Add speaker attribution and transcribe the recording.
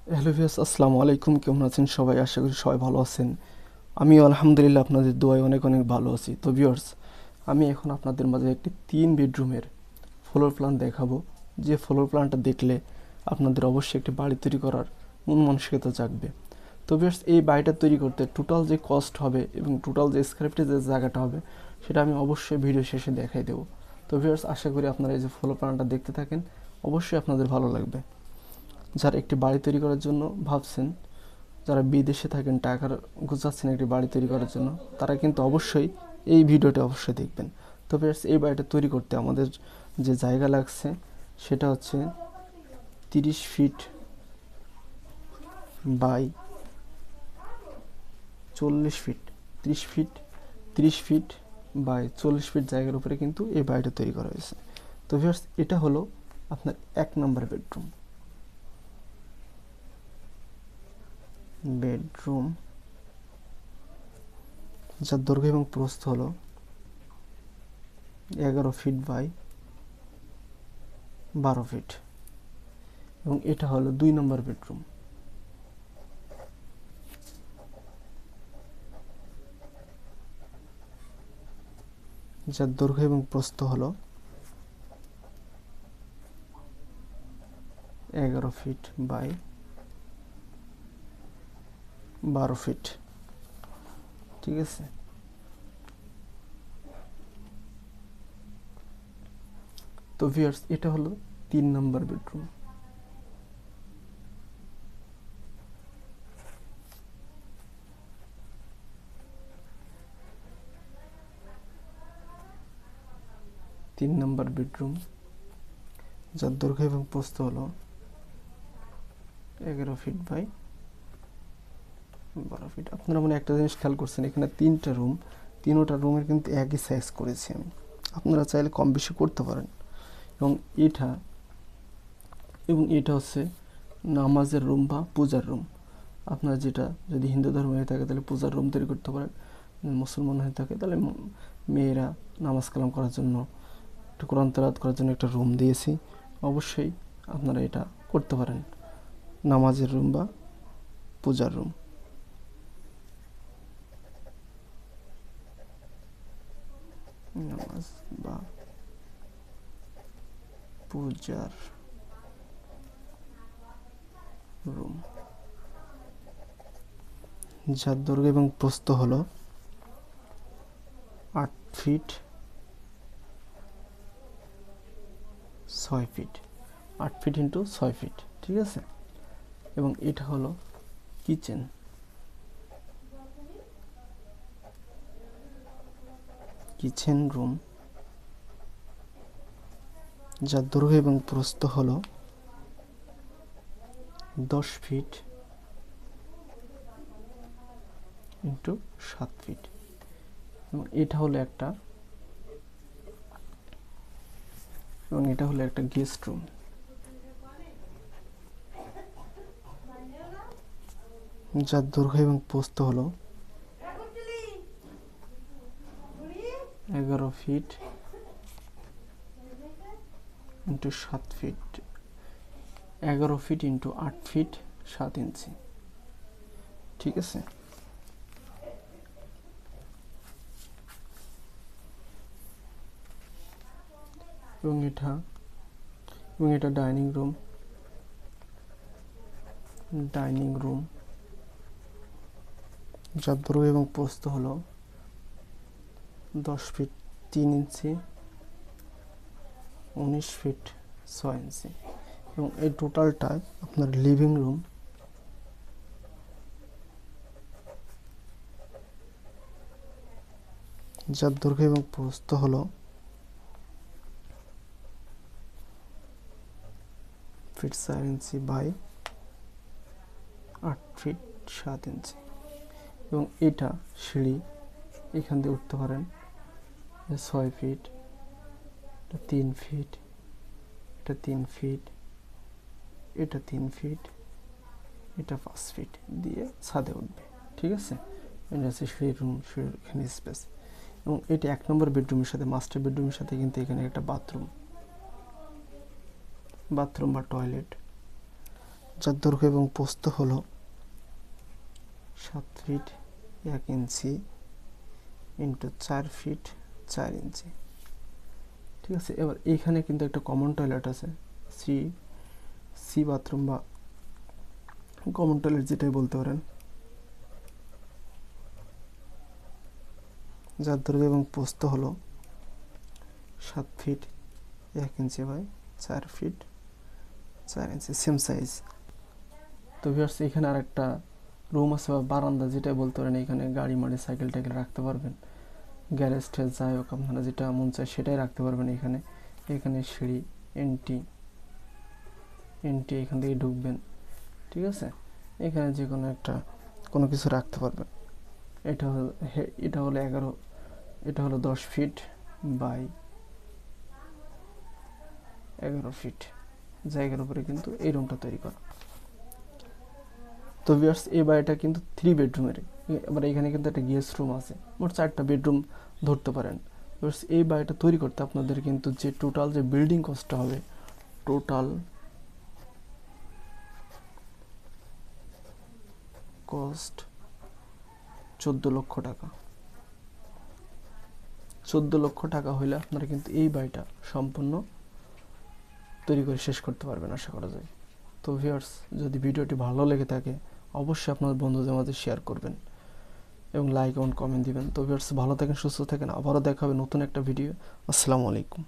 Speaker 1: Hello viewers, আসসালামু আলাইকুম। কেমন আছেন সবাই? আশা করি সবাই ভালো আছেন। আমিও আলহামদুলিল্লাহ আপনাদের দোয়ায় অনেক অনেক ভালো আছি। তো ভিউয়ার্স, আমি এখন আপনাদের মাঝে একটি 3 বেডরুমের ফ্লোর প্ল্যান দেখাবো, যে ফ্লোর প্ল্যানটা দেখলে আপনাদের অবশ্যই একটি বাড়ি তৈরি করার মন মানসিকতা জাগবে। তো ভিউয়ার্স, এই বাড়িটা তৈরি করতে টোটাল যে কস্ট হবে এবং টোটাল যে স্কয়ার ফিটের যে জায়গাটা হবে সেটা আমি অবশ্যই ভিডিও শেষে দেখাই দেবো। তো ভিউয়ার্স, আশা করি আপনারা এই যে ফ্লোর প্ল্যানটা দেখতে থাকেন, অবশ্যই আপনাদের ভালো লাগবে। যারা একটি বাড়ি তৈরি করার জন্য ভাবছেন, যারা বিদেশে থাকেন, টাকার গোছাচ্ছেন একটি বাড়ি তৈরি করার জন্য, তারা কিন্তু অবশ্যই এই ভিডিওটা অবশ্যই দেখবেন। তবে এই বাড়িটা তৈরি করতে আমাদের যে জায়গা লাগছে সেটা হচ্ছে 30 feet by 40 feet, 30 feet, 30 feet by 40 feet জায়গার উপরে কিন্তু এই বাড়িটা তৈরি করা হয়েছে। তো ভিউয়ার্স, এটা হলো আপনার 1 নম্বর বেডরুম। বেডরুম যার দৈর্ঘ্য এবং প্রস্থ হলো 11 ফিট বাই 12 ফিট, এবং এটা হলো 2 নম্বর বেডরুম। যার দৈর্ঘ্য এবং প্রস্থ হলো 11 ফিট বাই 12 ফিট। ঠিক আছে। তো ভিউয়ার্স, এটা হলো 3 নম্বর বেডরুম। তিন নম্বর বেডরুম যার দৈর্ঘ্য এবং প্রস্থ হলো 11 ফিট বাই 12 ফিট। আপনারা মানে একটা জিনিস খেয়াল করছেন, এখানে 3টা রুম, 3টা রুমের কিন্তু একই সাইজ করেছি আমি। আপনারা চাইলে কম বেশি করতে পারেন। এবং এটা এটা হচ্ছে নামাজের রুম বা পূজার রুম। আপনারা যেটা, যদি হিন্দু ধর্ম হয়ে থাকে তাহলে পূজার রুম তৈরি করতে পারেন, মুসলমান হয়ে থাকে তাহলে মেয়েরা নামাজ কালাম করার জন্য, একটু কোরআন তেলাওয়াত করার জন্য একটা রুম দিয়েছি। অবশ্যই আপনারা এটা করতে পারেন, নামাজের রুম বা পূজার রুম। নামাজ বা পূজার রুম যার দৈর্ঘ্য এবং প্রস্থ হলো 8 feet 6 feet, 8 feet into 6 feet. ঠিক আছে। এবং এটা হলো কিচেন। কিচেন রুম যার দৈর্ঘ্য এবং প্রস্থ হলো 10 ফিট ইন্টু 7 ফিট। এবং এটা হলো একটা গেস্ট রুম যার দৈর্ঘ্য এবং প্রস্থ হলো 11 feet into 7 feet, 11 feet into 8 feet 7 inch. ঠিক আছে। এবং এটা ডাইনিং রুম যার দৈর্ঘ্য এবং প্রস্থ হলো 10 ফিট 3 ইঞ্চি, 19 ফিট 6 ইঞ্চি। এবং এই টোটালটা আপনার লিভিং রুম যার দৈর্ঘ্য এবং প্রস্থ হলো 4 ফিট 4 ইঞ্চি বাই 8 ফিট 7 ইঞ্চি। এবং এটা সিঁড়ি, এখান দিয়ে উঠতে পারেন। 6 ফিট, 3 ফিট, এটা 3 ফিট, এটা 3 ফিট, এটা 5 ফিট দিয়ে ছাদে উঠবে। ঠিক আছে। এটা হচ্ছে সিঁড়ির রুম, সিঁড়ির এখানে স্পেস। এবং এটা 1 নম্বর বেডরুমের সাথে, মাস্টার বেডরুমের সাথে কিন্তু এখানে একটা বাথরুম বা টয়লেট যার দৈর্ঘ্য এবং প্রস্থ হলো 7 feet 1 inch into 4 feet 4 inch. ঠিক আছে, এবার এইখানে কিন্তু একটা কমন টয়লেট আছে, সি বাথরুম বা কমন টয়লেট যেটাই বলতে পারেন, যার দৈর্ঘ্য এবং প্রস্থ হলো 7 feet 1 inch by 4 feet 4 inch, same size. তো ভিউয়ার্স এখানে আর একটা রুম আছে বা বারান্দা যেটাই বলতে পারেন, এখানে গাড়ি মাড়ি সাইকেল টাইকেল রাখতে পারবেন, গ্যারেজ ট্যারেজ যাই হোক আপনারা যেটা মন চায় সেটাই রাখতে পারবেন। এখানে সিঁড়ি এন্ট্রি এখান থেকে ঢুকবেন। ঠিক আছে, এখানে যে কোনো কিছু রাখতে পারবেন। এটা হলো 10 ফিট বাই 11 ফিট জায়গার উপরে কিন্তু এই রুমটা তৈরি করা। তো ভিউয়ার্স এই বাড়িটা কিন্তু 3 বেডরুমের। এবার এখানে কিন্তু একটা গেস্ট রুম আছে, মোট 4টা বেডরুম ধরতে পারেন। ভিউয়ার্স এই বাড়িটা তৈরি করতে আপনাদের কিন্তু যে টোটাল যে বিল্ডিং কস্টটা হবে, টোটাল কস্ট 14 লক্ষ টাকা। 14 লক্ষ টাকা হইলে আপনারা কিন্তু এই বাড়িটা সম্পূর্ণ তৈরি করে শেষ করতে পারবেন আশা করা যায়। তো ভিউয়ার্স যদি ভিডিওটি ভালো লেগে থাকে অবশ্যই আপনার বন্ধুদের মাঝে শেয়ার করবেন এবং লাইক এবং কমেন্ট দিবেন। তো ভিউয়ার্স ভালো থাকেন, সুস্থ থাকেন, আবারও দেখা হবে নতুন একটা ভিডিও। আসসালামু আলাইকুম।